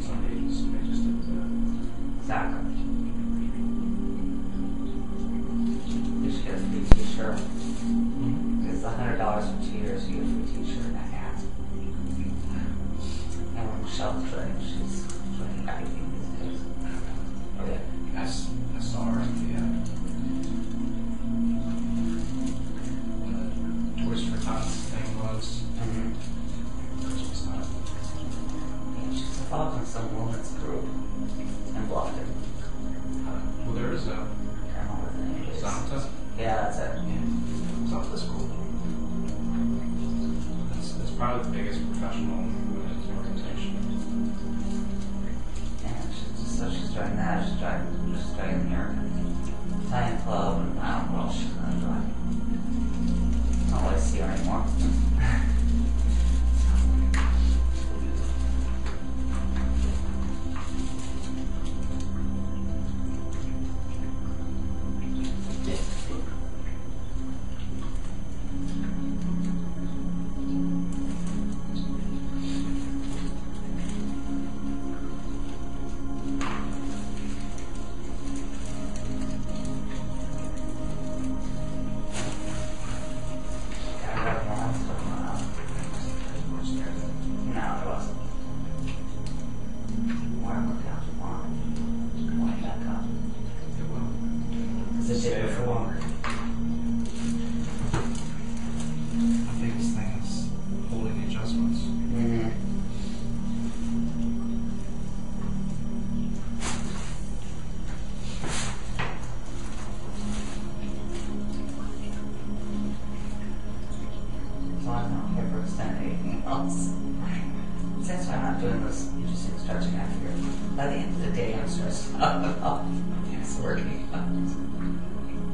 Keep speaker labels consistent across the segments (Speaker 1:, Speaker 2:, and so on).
Speaker 1: some ages may just have to.
Speaker 2: Exactly. You should get a free t-shirt. It's $100 for 2 years, you get a free t-shirt and a hat. And when Michelle's training, she's training everything these days.
Speaker 1: Oh yeah, I saw her at the Toys for Tots thing was. Christmas time.
Speaker 2: Yeah, she's involved in some women's group in Bluffton.
Speaker 1: Well, there is a
Speaker 2: I don't know what the name is.
Speaker 1: Zanta.
Speaker 2: Yeah, that's it.
Speaker 1: Yeah, Zanta's cool. It's probably the biggest professional women's organization.
Speaker 2: And she's joining that. She's joining the American Italian Club, and I don't know what she's going to join. I don't really see her anymore. That's why I'm not doing this interesting stretching after. By the end of the day, I'm stressed out. It's working.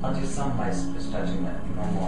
Speaker 2: I'll do some of my stretching that normal